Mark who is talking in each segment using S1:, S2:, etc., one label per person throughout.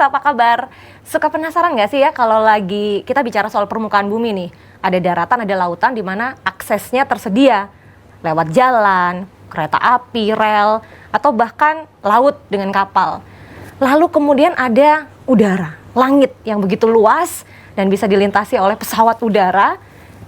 S1: apa kabar? Suka penasaran nggak sih ya kalau lagi kita bicara soal permukaan bumi nih, ada daratan, ada lautan di mana aksesnya tersedia lewat jalan, kereta api, rel, atau bahkan laut dengan kapal. Lalu kemudian ada udara, langit yang begitu luas dan bisa dilintasi oleh pesawat udara,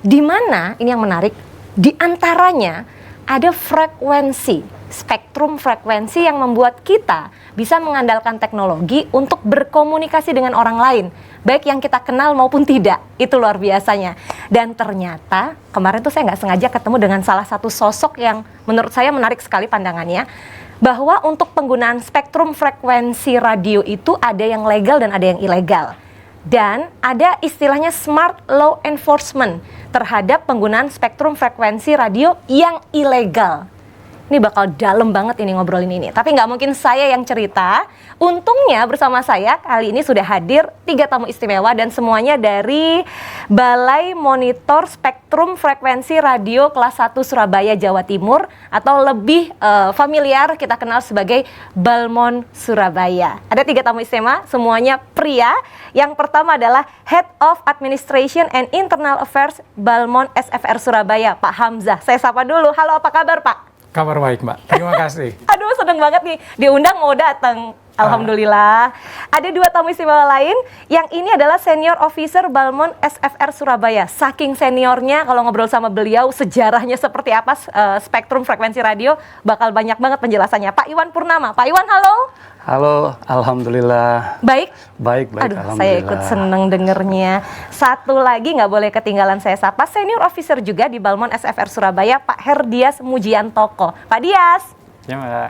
S1: di mana ini yang menarik, di antaranya ada frekuensi, spektrum frekuensi yang membuat kita bisa mengandalkan teknologi untuk berkomunikasi dengan orang lain, baik yang kita kenal maupun tidak. Itu luar biasanya. Dan ternyata kemarin tuh saya nggak sengaja ketemu dengan salah satu sosok yang menurut saya menarik sekali pandangannya, bahwa untuk penggunaan spektrum frekuensi radio itu ada yang legal dan ada yang ilegal. Dan ada istilahnya smart law enforcement terhadap penggunaan spektrum frekuensi radio yang ilegal. Ini bakal dalam banget ini ngobrolin ini. Tapi nggak mungkin saya yang cerita. Untungnya bersama saya kali ini sudah hadir 3 tamu istimewa dan semuanya dari Balai Monitor Spektrum Frekuensi Radio kelas 1 Surabaya, Jawa Timur, atau lebih familiar kita kenal sebagai Balmon Surabaya. Ada 3 tamu istimewa, semuanya pria. Yang pertama adalah Head of Administration and Internal Affairs Balmon SFR Surabaya, Pak Hamzah. Saya sapa dulu. Halo, apa kabar Pak?
S2: Kabar baik Mbak, terima kasih.
S1: Aduh, seneng banget nih, diundang mau datang. Alhamdulillah. Ada 2 tamu istimewa lain, yang ini adalah Senior Officer Balmon SFR Surabaya. Saking seniornya, kalau ngobrol sama beliau, sejarahnya seperti apa spektrum frekuensi radio, bakal banyak banget penjelasannya. Pak Iwan Purnama. Pak Iwan, halo.
S3: Halo, alhamdulillah.
S1: Baik?
S3: Baik,
S1: Aduh,
S3: alhamdulillah.
S1: saya ikut seneng dengernya. Satu lagi nggak boleh ketinggalan saya sapa, Senior Officer juga di Balmon SFR Surabaya, Pak Herdias Mujiantoko. Pak Dias.
S2: Ya Mbak.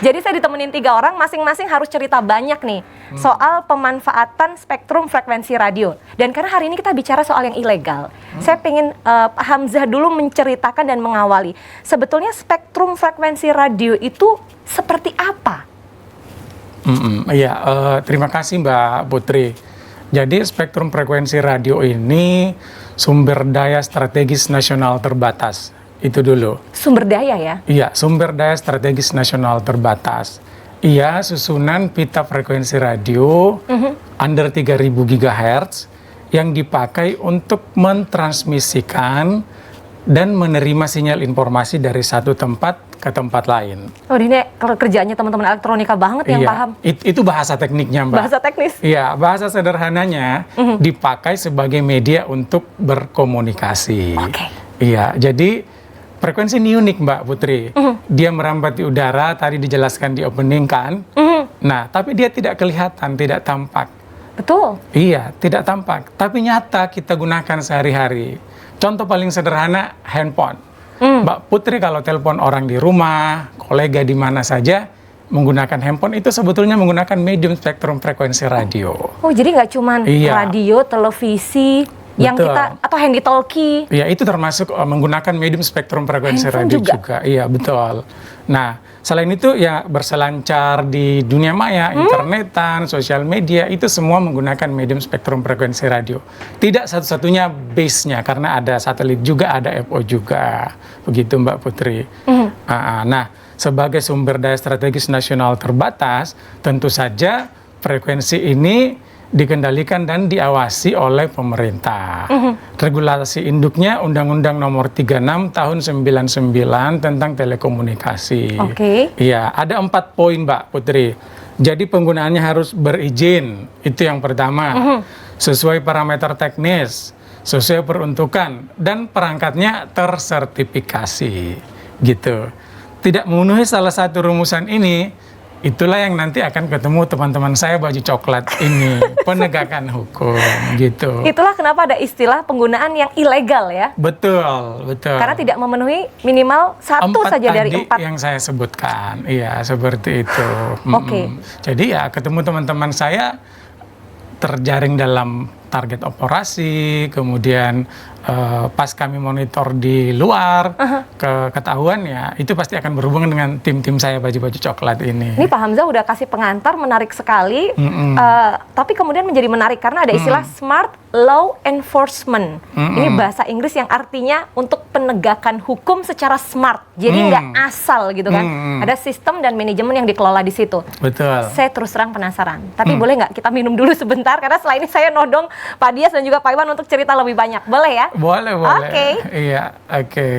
S1: Jadi saya ditemenin 3 orang, masing-masing harus cerita banyak nih soal pemanfaatan spektrum frekuensi radio. Dan karena hari ini kita bicara soal yang ilegal, saya pengen Pak Hamzah dulu menceritakan dan mengawali. Sebetulnya spektrum frekuensi radio itu seperti apa?
S2: Iya, terima kasih Mbak Putri. Jadi spektrum frekuensi radio ini sumber daya strategis nasional terbatas. Itu dulu.
S1: Sumber daya ya?
S2: Iya, sumber daya strategis nasional terbatas. Iya, susunan pita frekuensi radio under 3000 GHz yang dipakai untuk mentransmisikan dan menerima sinyal informasi dari satu tempat ke tempat lain.
S1: Oh, ini kalau kerjaannya teman-teman elektronika banget yang
S2: Iya,
S1: paham.
S2: itu bahasa tekniknya Mbak.
S1: Bahasa teknis?
S2: Iya, bahasa sederhananya dipakai sebagai media untuk berkomunikasi.
S1: Oke.
S2: Iya, jadi frekuensi ini unik Mbak Putri. Dia merambat di udara, tadi dijelaskan di opening kan. Nah, tapi dia tidak kelihatan, tidak tampak.
S1: Betul.
S2: Iya, tidak tampak. Tapi nyata kita gunakan sehari-hari. Contoh paling sederhana, handphone. Mbak Putri kalau telepon orang di rumah, kolega di mana saja, menggunakan handphone itu sebetulnya menggunakan medium spektrum frekuensi radio.
S1: Oh, jadi nggak cuman radio, televisi, yang
S2: Betul.
S1: kita, atau handy talkie.
S2: Iya, itu termasuk menggunakan medium spektrum frekuensi radio juga. Iya, betul. Nah, selain itu ya berselancar di dunia maya, internetan, sosial media, itu semua menggunakan medium spektrum frekuensi radio. Tidak satu-satunya base-nya, karena ada satelit juga, ada FO juga. Begitu Mbak Putri. Nah, sebagai sumber daya strategis nasional terbatas, tentu saja frekuensi ini dikendalikan dan diawasi oleh pemerintah. Regulasi induknya Undang-Undang Nomor 36 Tahun 99 tentang telekomunikasi.
S1: Oke.
S2: Iya, ada 4 poin Mbak Putri. Jadi penggunaannya harus berizin, itu yang pertama. Sesuai parameter teknis, sesuai peruntukan, dan perangkatnya tersertifikasi. Gitu. Tidak memenuhi salah satu rumusan ini, itulah yang nanti akan ketemu teman-teman saya baju coklat ini, penegakan hukum gitu.
S1: Itulah kenapa ada istilah penggunaan yang ilegal ya.
S2: Betul, betul.
S1: Karena tidak memenuhi minimal 1 saja dari 4
S2: yang saya sebutkan. Iya, seperti itu.
S1: Oke.
S2: Jadi ya ketemu teman-teman saya terjaring dalam target operasi, kemudian pas kami monitor di luar, ketahuan ya, itu pasti akan berhubungan dengan tim-tim saya baju-baju coklat ini.
S1: Ini Pak Hamzah udah kasih pengantar menarik sekali, tapi kemudian menjadi menarik karena ada istilah Smart Law Enforcement. Ini bahasa Inggris yang artinya untuk penegakan hukum secara smart, jadi nggak asal gitu kan. Ada sistem dan manajemen yang dikelola di situ.
S2: Betul.
S1: Saya terus terang penasaran, tapi boleh nggak kita minum dulu sebentar karena setelah ini saya nodong Pak Dias dan juga Pak Iwan untuk cerita lebih banyak, boleh ya?
S2: Boleh, boleh.
S1: Oke.
S2: Iya, oke.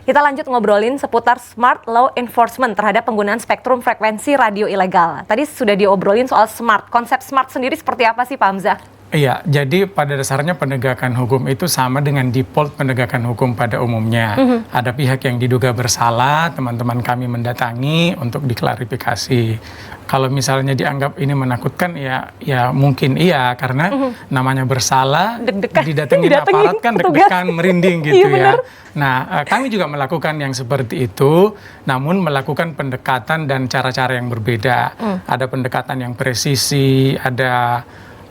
S1: Kita lanjut ngobrolin seputar Smart Law Enforcement terhadap penggunaan spektrum frekuensi radio ilegal. Tadi sudah diobrolin soal smart. Konsep smart sendiri seperti apa sih Pak Hamzah?
S2: Iya, jadi pada dasarnya penegakan hukum itu sama dengan default penegakan hukum pada umumnya. Ada pihak yang diduga bersalah, teman-teman kami mendatangi untuk diklarifikasi. Kalau misalnya dianggap ini menakutkan, ya mungkin iya, karena namanya bersalah, didatengin aparat kan deg-degan, merinding gitu ya. Nah, kami juga melakukan yang seperti itu, namun melakukan pendekatan dan cara-cara yang berbeda. Ada pendekatan yang presisi, ada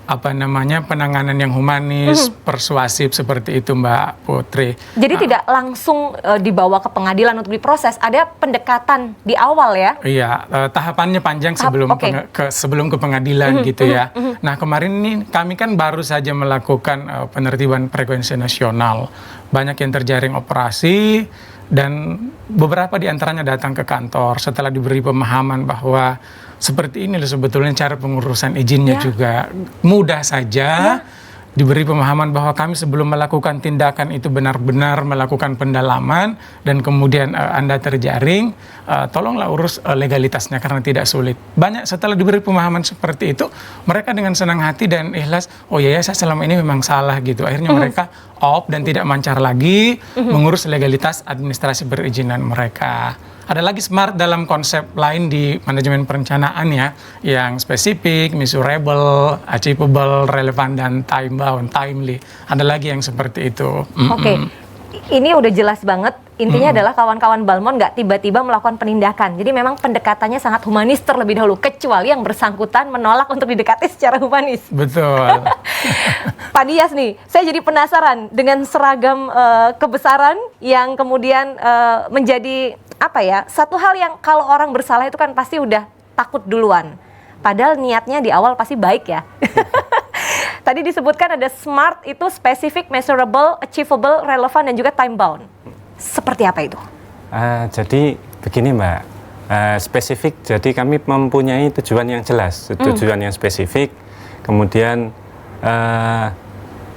S2: penanganan yang humanis, persuasif seperti itu Mbak Putri.
S1: Jadi tidak langsung dibawa ke pengadilan untuk diproses, ada pendekatan di awal ya?
S2: Iya, tahapannya panjang sebelum ke pengadilan gitu ya. Nah kemarin ini kami kan baru saja melakukan penertiban frekuensi nasional. Banyak yang terjaring operasi dan beberapa di antaranya datang ke kantor setelah diberi pemahaman bahwa seperti ini loh sebetulnya cara pengurusan izinnya juga mudah saja. Diberi pemahaman bahwa kami sebelum melakukan tindakan itu benar-benar melakukan pendalaman dan kemudian Anda terjaring, tolonglah urus legalitasnya karena tidak sulit. Banyak setelah diberi pemahaman seperti itu, mereka dengan senang hati dan ikhlas, oh ya saya selama ini memang salah gitu. Akhirnya mereka off dan tidak mancar lagi mengurus legalitas administrasi perizinan mereka. Ada lagi smart dalam konsep lain di manajemen perencanaan ya, yang spesifik, measurable, achievable, relevan, dan time bound, timely. Ada lagi yang seperti itu.
S1: Oke, ini udah jelas banget. Intinya adalah kawan-kawan Balmond nggak tiba-tiba melakukan penindakan. Jadi memang pendekatannya sangat humanis terlebih dahulu, kecuali yang bersangkutan menolak untuk didekati secara humanis.
S2: Betul.
S1: Pak Dias nih, saya jadi penasaran dengan seragam kebesaran yang kemudian menjadi satu hal yang kalau orang bersalah itu kan pasti udah takut duluan. Padahal niatnya di awal pasti baik ya. Tadi disebutkan ada SMART itu specific, measurable, achievable, relevant, dan juga time bound. Seperti apa itu?
S3: Jadi begini Mbak, spesifik jadi kami mempunyai tujuan yang jelas, tujuan yang spesifik. Kemudian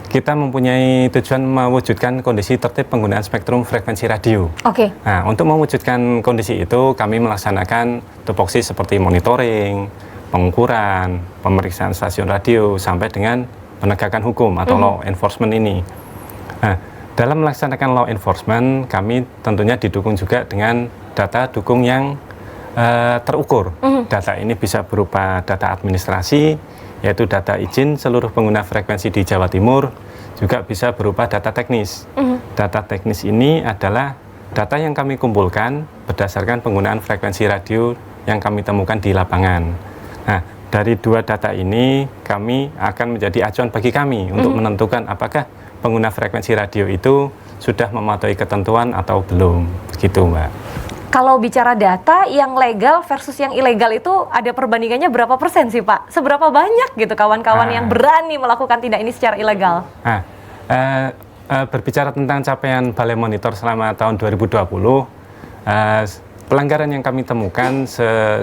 S3: kita mempunyai tujuan mewujudkan kondisi tertib penggunaan spektrum frekuensi radio.
S1: Oke.
S3: Nah, untuk mewujudkan kondisi itu, kami melaksanakan tupoksi seperti monitoring, pengukuran, pemeriksaan stasiun radio, sampai dengan penegakan hukum atau law enforcement ini. Nah, dalam melaksanakan law enforcement, kami tentunya didukung juga dengan data dukung yang terukur. Data ini bisa berupa data administrasi, yaitu data izin seluruh pengguna frekuensi di Jawa Timur, juga bisa berupa data teknis. Data teknis ini adalah data yang kami kumpulkan berdasarkan penggunaan frekuensi radio yang kami temukan di lapangan. Nah, dari dua data ini kami akan menjadi acuan bagi kami untuk menentukan apakah pengguna frekuensi radio itu sudah mematuhi ketentuan atau belum. Begitu, Mbak.
S1: Kalau bicara data yang legal versus yang ilegal itu ada perbandingannya berapa persen sih Pak? Seberapa banyak gitu kawan-kawan yang berani melakukan tindak ini secara ilegal?
S3: Berbicara tentang capaian Balai Monitor selama tahun 2020, pelanggaran yang kami temukan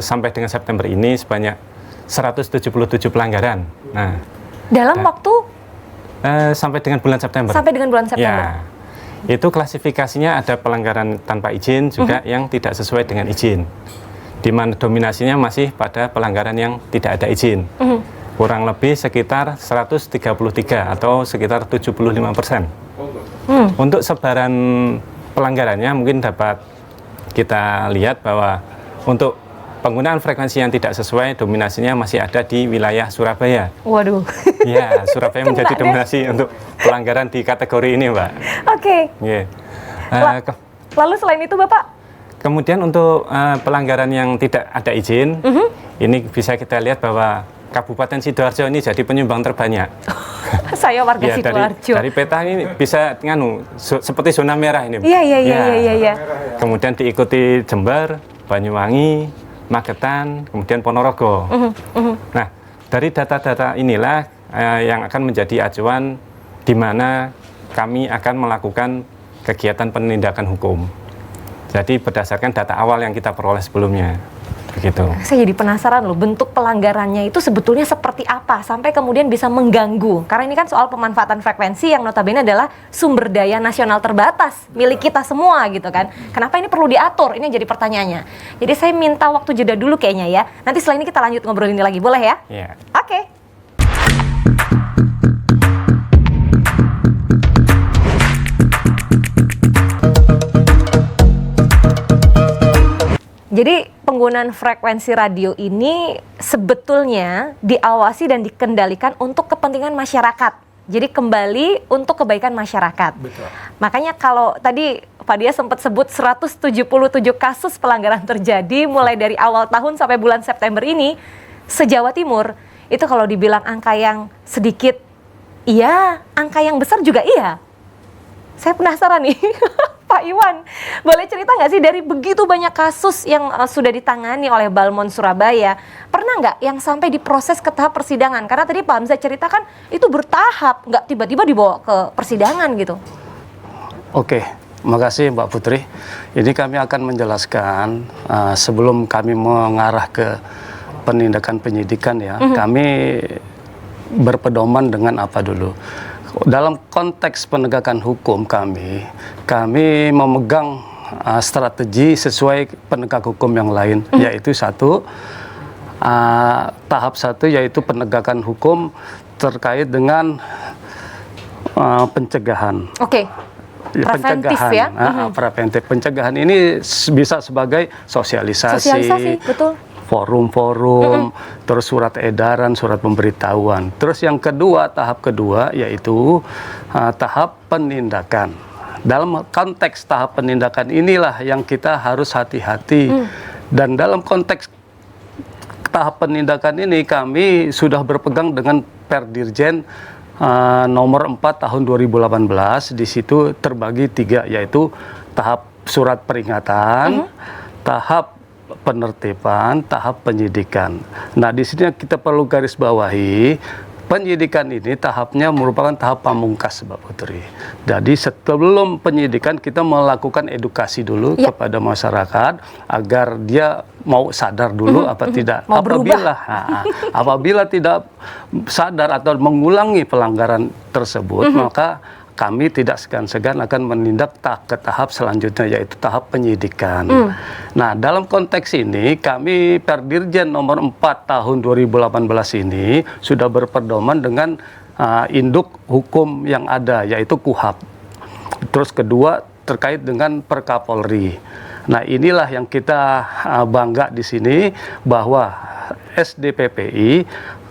S3: sampai dengan September ini sebanyak 177 pelanggaran. Nah,
S1: dalam waktu?
S3: Sampai dengan bulan September.
S1: Sampai dengan bulan September.
S3: Ya. Itu klasifikasinya ada pelanggaran tanpa izin juga yang tidak sesuai dengan izin, di mana dominasinya masih pada pelanggaran yang tidak ada izin, kurang lebih sekitar 133 atau sekitar 75%. Untuk sebaran pelanggarannya mungkin dapat kita lihat bahwa untuk penggunaan frekuensi yang tidak sesuai dominasinya masih ada di wilayah Surabaya.
S1: Waduh.
S3: Ya, Surabaya menjadi dominasi untuk pelanggaran di kategori ini, Mbak.
S1: Oke.
S3: Yeah.
S1: Lalu selain itu Bapak?
S3: Kemudian untuk pelanggaran yang tidak ada izin, ini bisa kita lihat bahwa Kabupaten Sidoarjo ini jadi penyumbang terbanyak.
S1: Saya warga
S3: Ya,
S1: Sidoarjo.
S3: dari peta ini bisa seperti zona merah ini.
S1: Iya.
S3: Kemudian diikuti Jember, Banyuwangi, Magetan, kemudian Ponorogo. Nah, dari data-data inilah yang akan menjadi acuan di mana kami akan melakukan kegiatan penindakan hukum. Jadi berdasarkan data awal yang kita peroleh sebelumnya. Begitu.
S1: Saya jadi penasaran loh, bentuk pelanggarannya itu sebetulnya seperti apa sampai kemudian bisa mengganggu. Karena ini kan soal pemanfaatan frekuensi yang notabene adalah sumber daya nasional terbatas milik kita semua gitu kan. Kenapa ini perlu diatur? Ini yang jadi pertanyaannya. Jadi saya minta waktu jeda dulu kayaknya ya. Nanti setelah ini kita lanjut ngobrol ini lagi, boleh ya?
S3: Iya.
S1: Oke. Jadi penggunaan frekuensi radio ini sebetulnya diawasi dan dikendalikan untuk kepentingan masyarakat. Jadi kembali untuk kebaikan masyarakat.
S2: Betul.
S1: Makanya kalau tadi Pak Dia sempat sebut 177 kasus pelanggaran terjadi mulai dari awal tahun sampai bulan September ini se-Jawa Timur. Itu kalau dibilang angka yang sedikit, iya, angka yang besar juga iya. Saya penasaran nih. Pak Iwan, boleh cerita nggak sih dari begitu banyak kasus yang sudah ditangani oleh Balmon Surabaya, pernah nggak yang sampai diproses ke tahap persidangan? Karena tadi Pak Hamzah ceritakan itu bertahap, nggak tiba-tiba dibawa ke persidangan gitu.
S4: Oke, makasih Mbak Putri. Ini kami akan menjelaskan sebelum kami mengarah ke penindakan penyidikan ya, kami berpedoman dengan apa dulu. Dalam konteks penegakan hukum kami memegang strategi sesuai penegak hukum yang lain, yaitu tahap satu yaitu penegakan hukum terkait dengan pencegahan.
S1: Oke. Preventif ya.
S4: Preventif. Pencegahan ini bisa sebagai sosialisasi,
S1: betul.
S4: Forum-forum, terus surat edaran, surat pemberitahuan. Terus yang kedua, tahap kedua yaitu tahap penindakan. Dalam konteks tahap penindakan inilah yang kita harus hati-hati. Dan dalam konteks tahap penindakan ini kami sudah berpegang dengan Perdirjen nomor 4 tahun 2018. Di situ terbagi 3, yaitu tahap surat peringatan, tahap penertiban, tahap penyidikan. Nah, di sini kita perlu garis bawahi, penyidikan ini tahapnya merupakan tahap pamungkas, Mbak Putri. Jadi sebelum penyidikan kita melakukan edukasi dulu kepada masyarakat agar dia mau sadar dulu apa tidak. Apabila tidak sadar atau mengulangi pelanggaran tersebut, maka kami tidak segan-segan akan menindak ke tahap selanjutnya, yaitu tahap penyidikan. Nah, dalam konteks ini kami Perdirjen nomor 4 tahun 2018 ini sudah berpedoman dengan induk hukum yang ada, yaitu KUHAP. Terus kedua terkait dengan Perkapolri. Nah, inilah yang kita bangga di sini bahwa SDPPI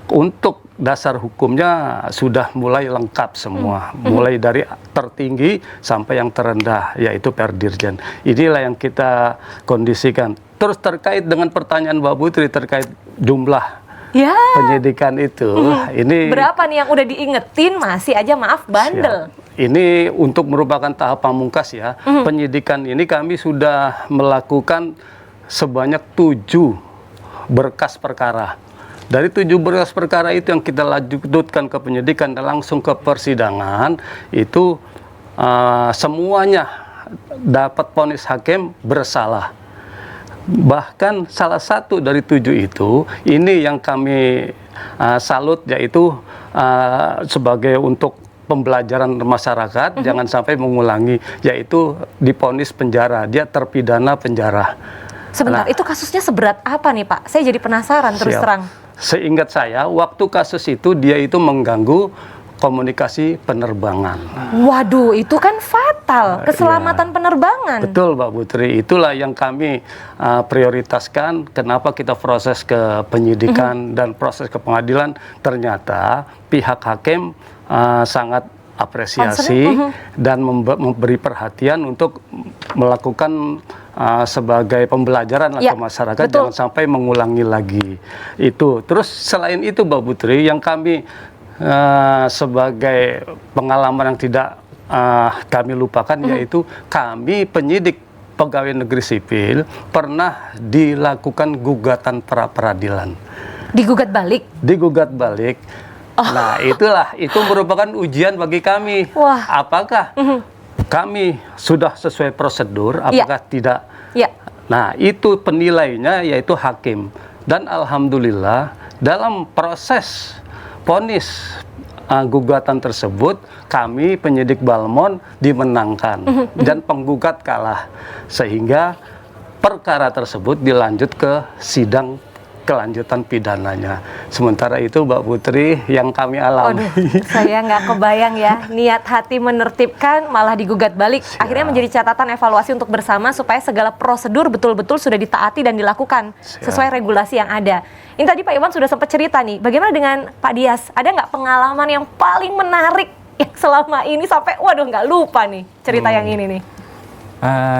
S4: untuk dasar hukumnya sudah mulai lengkap semua, mulai dari tertinggi sampai yang terendah, yaitu Perdirjen. Inilah yang kita kondisikan. Terus terkait dengan pertanyaan Mbak Putri terkait jumlah penyidikan itu, ini
S1: berapa nih yang udah diingetin masih aja maaf bandel.
S4: Ini untuk merupakan tahap pamungkas ya. Penyidikan ini kami sudah melakukan sebanyak 7 berkas perkara. Dari 7 berkas perkara itu yang kita lanjutkan ke penyidikan dan langsung ke persidangan, itu semuanya dapat vonis hakim bersalah. Bahkan salah satu dari 7 itu, ini yang kami salut, yaitu sebagai untuk pembelajaran masyarakat, jangan sampai mengulangi, yaitu divonis penjara, dia terpidana penjara.
S1: Sebentar, itu kasusnya seberat apa nih Pak? Saya jadi penasaran terus terang.
S4: Seingat saya, waktu kasus itu dia itu mengganggu komunikasi penerbangan.
S1: Waduh, itu kan fatal, keselamatan penerbangan.
S4: Betul, Mbak Putri. Itulah yang kami prioritaskan. Kenapa kita proses ke penyidikan dan proses ke pengadilan? Ternyata pihak hakim sangat apresiasi dan memberi perhatian untuk melakukan sebagai pembelajaran
S1: Ya,
S4: ke masyarakat,
S1: betul.
S4: jangan sampai mengulangi lagi itu. Terus selain itu Mbak Putri, yang kami sebagai pengalaman yang tidak kami lupakan, yaitu kami penyidik pegawai negeri sipil pernah dilakukan gugatan pra peradilan.
S1: Digugat balik.
S4: Digugat balik. Nah, itu merupakan ujian bagi kami.
S1: Wah.
S4: Apakah kami sudah sesuai prosedur, apakah tidak?
S1: Ya.
S4: Nah, itu penilainya yaitu hakim. Dan alhamdulillah dalam proses vonis gugatan tersebut, kami penyidik Balmon dimenangkan dan penggugat kalah, sehingga perkara tersebut dilanjut ke sidang kelanjutan pidananya. Sementara itu Mbak Putri, yang kami alami.
S1: Waduh, saya nggak kebayang ya, niat hati menertibkan malah digugat balik. Akhirnya menjadi catatan evaluasi untuk bersama supaya segala prosedur betul-betul sudah ditaati dan dilakukan sesuai regulasi yang ada. Ini tadi Pak Iwan sudah sempat cerita nih, bagaimana dengan Pak Dias? Ada nggak pengalaman yang paling menarik yang selama ini sampai, waduh nggak lupa nih cerita yang ini nih?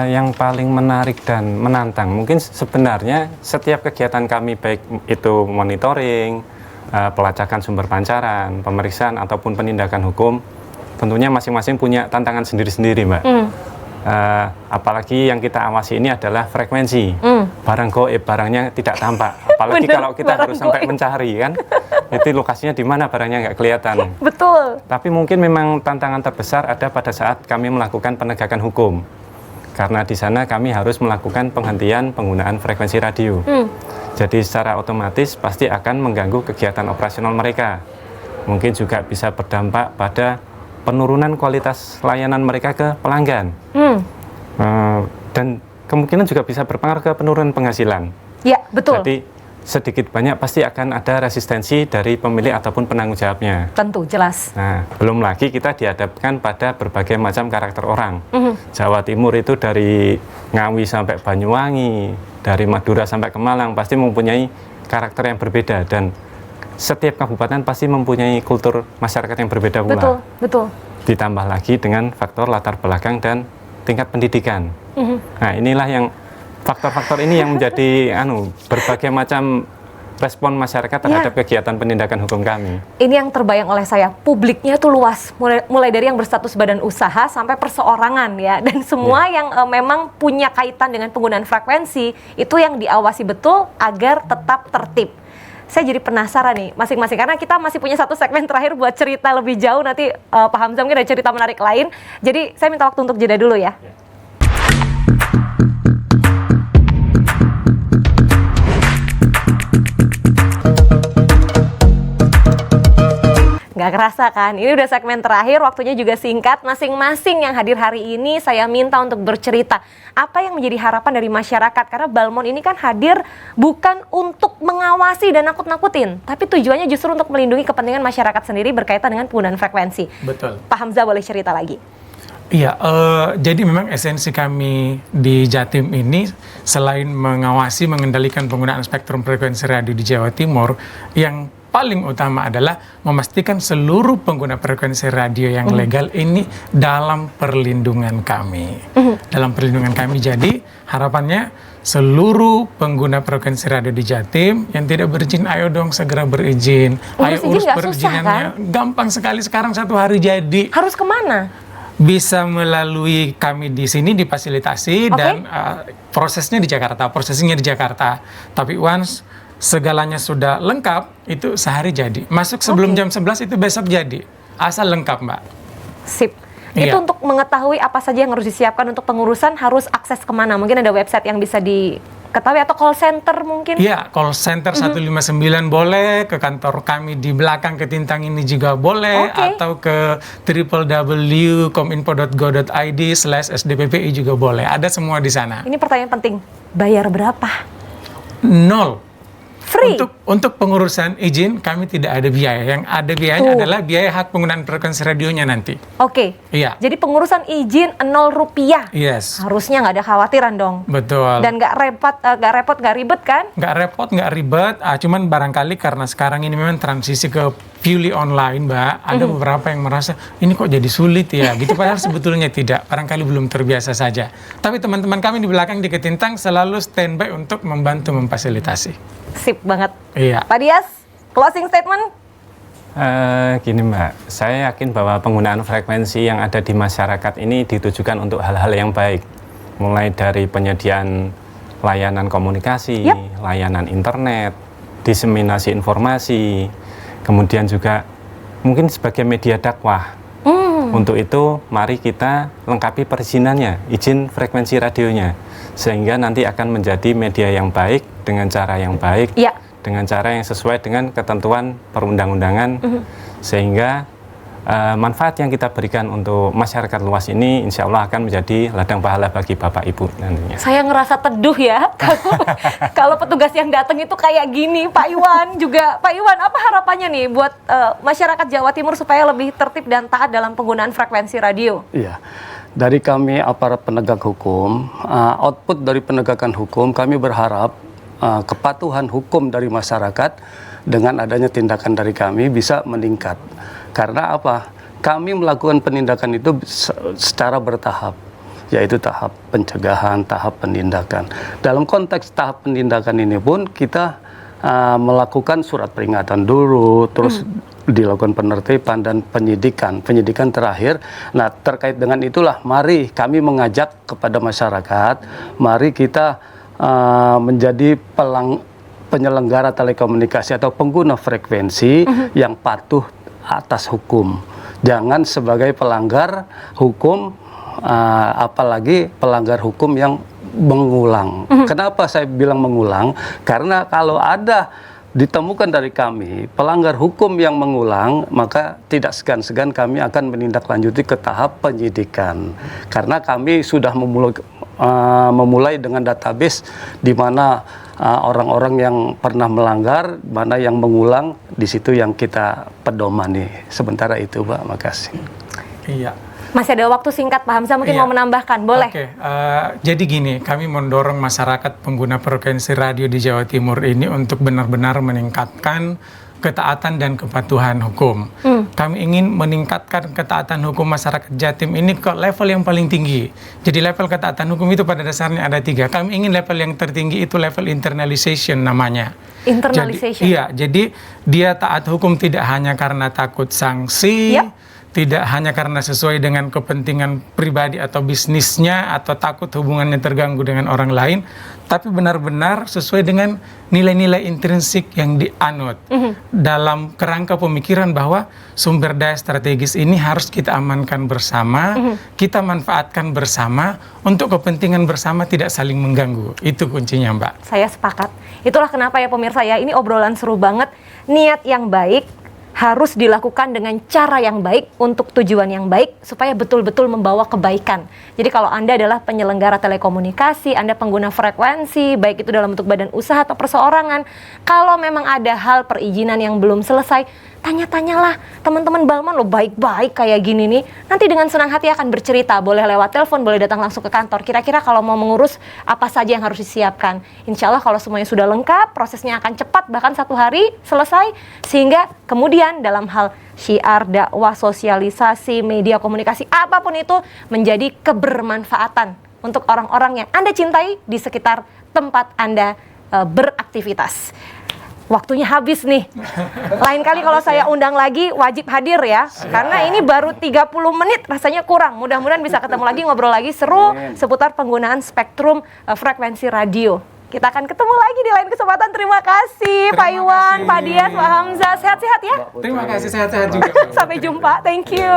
S3: Yang paling menarik dan menantang, mungkin sebenarnya setiap kegiatan kami, baik itu monitoring, pelacakan sumber pancaran, pemeriksaan ataupun penindakan hukum, tentunya masing-masing punya tantangan sendiri-sendiri, Mbak. Apalagi yang kita awasi ini adalah frekuensi. Barang goib, barangnya tidak tampak. Apalagi
S1: Bener,
S3: kalau kita harus sampai mencari kan, itu lokasinya di mana, barangnya nggak kelihatan.
S1: Betul.
S3: Tapi mungkin memang tantangan terbesar ada pada saat kami melakukan penegakan hukum. Karena di sana kami harus melakukan penghentian penggunaan frekuensi radio. Jadi secara otomatis pasti akan mengganggu kegiatan operasional mereka. Mungkin juga bisa berdampak pada penurunan kualitas layanan mereka ke pelanggan. Dan kemungkinan juga bisa berpengaruh ke penurunan penghasilan.
S1: Ya, betul.
S3: Jadi sedikit banyak pasti akan ada resistensi dari pemilik ataupun penanggung jawabnya.
S1: Tentu, jelas.
S3: Nah, belum lagi kita dihadapkan pada berbagai macam karakter orang. Jawa Timur itu dari Ngawi sampai Banyuwangi, dari Madura sampai ke Malang pasti mempunyai karakter yang berbeda, dan setiap kabupaten pasti mempunyai kultur masyarakat yang berbeda pula.
S1: Betul, betul.
S3: Ditambah lagi dengan faktor latar belakang dan tingkat pendidikan. Nah, inilah yang faktor-faktor ini yang menjadi berbagai macam respon masyarakat terhadap kegiatan penindakan hukum kami.
S1: Ini yang terbayang oleh saya, publiknya tuh luas, mulai dari yang berstatus badan usaha sampai perseorangan ya, dan semua yang memang punya kaitan dengan penggunaan frekuensi itu yang diawasi betul agar tetap tertib. Saya jadi penasaran nih masing-masing, karena kita masih punya satu segmen terakhir buat cerita lebih jauh, nanti Pak Hamzah mungkin ada cerita menarik lain. Jadi saya minta waktu untuk jeda dulu ya. Nggak kerasa kan, ini udah segmen terakhir, waktunya juga singkat. Masing-masing yang hadir hari ini saya minta untuk bercerita apa yang menjadi harapan dari masyarakat, karena Balmon ini kan hadir bukan untuk mengawasi dan nakut-nakutin, tapi tujuannya justru untuk melindungi kepentingan masyarakat sendiri berkaitan dengan penggunaan frekuensi.
S2: Betul.
S1: Pak Hamzah boleh cerita lagi?
S2: Iya, jadi memang esensi kami di Jatim ini selain mengawasi, mengendalikan penggunaan spektrum frekuensi radio di Jawa Timur, yang paling utama adalah memastikan seluruh pengguna frekuensi radio yang legal ini dalam perlindungan kami. Dalam perlindungan kami, jadi harapannya seluruh pengguna frekuensi radio di Jatim yang tidak berizin, ayo dong segera berizin. Ayo urus perizinannya. Gampang sekali sekarang, 1 hari jadi.
S1: Harus kemana?
S2: Bisa melalui kami di sini difasilitasi dan prosesnya di Jakarta, prosesnya di Jakarta. Tapi once segalanya sudah lengkap, itu sehari jadi. Masuk sebelum jam 11 itu besok jadi. Asal lengkap, Mbak.
S1: Sip.
S2: Iya.
S1: Itu untuk mengetahui apa saja yang harus disiapkan untuk pengurusan, harus akses kemana? Mungkin ada website yang bisa diketahui atau call center mungkin?
S2: Iya, call center 159 boleh, ke kantor kami di belakang Ketintang ini juga boleh, atau ke www.kominfo.go.id/sdppi juga boleh. Ada semua di sana.
S1: Ini pertanyaan penting. Bayar berapa?
S2: 0.
S1: Free?
S2: Untuk pengurusan izin kami tidak ada biaya. Yang ada biayanya adalah biaya hak penggunaan frekuensi radionya nanti.
S1: Oke.
S2: Iya.
S1: Jadi pengurusan izin 0 rupiah.
S2: Yes.
S1: Harusnya nggak ada khawatiran dong.
S2: Betul.
S1: Dan nggak repot, nggak ribet kan?
S2: Nggak repot, nggak ribet. Cuman barangkali karena sekarang ini memang transisi ke purely online, Mbak, ada beberapa yang merasa ini kok jadi sulit ya, gitu. Padahal sebetulnya tidak, barangkali belum terbiasa saja. Tapi teman-teman kami di belakang di Ketintang selalu standby untuk membantu memfasilitasi.
S1: Sip banget.
S2: Iya.
S1: Pak Dias, closing statement?
S3: Gini Mbak, saya yakin bahwa penggunaan frekuensi yang ada di masyarakat ini ditujukan untuk hal-hal yang baik. Mulai dari penyediaan layanan komunikasi, layanan internet, diseminasi informasi, kemudian juga mungkin sebagai media dakwah. Untuk itu, mari kita lengkapi perizinannya, izin frekuensi radionya, sehingga nanti akan menjadi media yang baik dengan cara yang baik, dengan cara yang sesuai dengan ketentuan perundang-undangan, sehingga manfaat yang kita berikan untuk masyarakat luas ini insya Allah akan menjadi ladang pahala bagi Bapak Ibu nantinya.
S1: Saya ngerasa teduh ya, kalau petugas yang datang itu kayak gini. Pak Iwan juga, Pak Iwan apa harapannya nih buat masyarakat Jawa Timur supaya lebih tertib dan taat dalam penggunaan frekuensi radio?
S4: Iya, dari kami aparat penegak hukum, output dari penegakan hukum kami berharap kepatuhan hukum dari masyarakat dengan adanya tindakan dari kami bisa meningkat. Karena apa? Kami melakukan penindakan itu secara bertahap, yaitu tahap pencegahan, tahap penindakan. Dalam konteks tahap penindakan ini pun kita melakukan surat peringatan dulu, terus dilakukan penertiban dan penyidikan terakhir. Nah, terkait dengan itulah mari kami mengajak kepada masyarakat, mari kita menjadi penyelenggara telekomunikasi atau pengguna frekuensi yang patuh atas hukum. Jangan sebagai pelanggar hukum, apalagi pelanggar hukum yang mengulang. Kenapa saya bilang mengulang? Karena kalau ada ditemukan dari kami pelanggar hukum yang mengulang, maka tidak segan-segan kami akan menindaklanjuti ke tahap penyidikan. Karena kami sudah memulai dengan database di mana orang-orang yang pernah melanggar, mana yang mengulang, di situ yang kita pedomani. Sementara itu, Pak, makasih.
S2: Iya.
S1: Masih ada waktu singkat, Pak Hamzah mungkin mau menambahkan, boleh?
S2: Oke, jadi gini, kami mendorong masyarakat pengguna frekuensi radio di Jawa Timur ini untuk benar-benar meningkatkan ketaatan dan kepatuhan hukum. Kami ingin meningkatkan ketaatan hukum masyarakat Jatim ini ke level yang paling tinggi. Jadi level ketaatan hukum itu pada dasarnya ada 3. Kami ingin level yang tertinggi itu level internalization namanya.
S1: Internalization?
S2: Jadi dia taat hukum tidak hanya karena takut sanksi, tidak hanya karena sesuai dengan kepentingan pribadi atau bisnisnya atau takut hubungannya terganggu dengan orang lain, tapi benar-benar sesuai dengan nilai-nilai intrinsik yang dianut dalam kerangka pemikiran bahwa sumber daya strategis ini harus kita amankan bersama, kita manfaatkan bersama untuk kepentingan bersama, tidak saling mengganggu. Itu kuncinya, Mbak.
S1: Saya sepakat. Itulah kenapa ya pemirsa ya, ini obrolan seru banget. Niat yang baik harus dilakukan dengan cara yang baik untuk tujuan yang baik supaya betul-betul membawa kebaikan. Jadi kalau Anda adalah penyelenggara telekomunikasi, Anda pengguna frekuensi, baik itu dalam bentuk badan usaha atau perseorangan, kalau memang ada hal perizinan yang belum selesai, tanya-tanyalah. Teman-teman Balman lo baik-baik kayak gini nih, nanti dengan senang hati akan bercerita, boleh lewat telepon, boleh datang langsung ke kantor. Kira-kira kalau mau mengurus apa saja yang harus disiapkan. Insya Allah kalau semuanya sudah lengkap, prosesnya akan cepat, bahkan 1 hari selesai, sehingga kemudian dalam hal syiar, dakwah, sosialisasi, media komunikasi, apapun itu menjadi kebermanfaatan untuk orang-orang yang Anda cintai di sekitar tempat Anda beraktivitas. Waktunya habis nih. Lain kali kalau saya undang lagi wajib hadir ya. Karena ini baru 30 menit rasanya kurang. Mudah-mudahan bisa ketemu lagi, ngobrol lagi seru seputar penggunaan spektrum frekuensi radio. Kita akan ketemu lagi di lain kesempatan. Terima kasih Pak Iwan, Pak Dias, Pak Hamzah. Sehat-sehat ya.
S2: Terima kasih, sehat-sehat juga.
S1: Sampai jumpa. Thank you.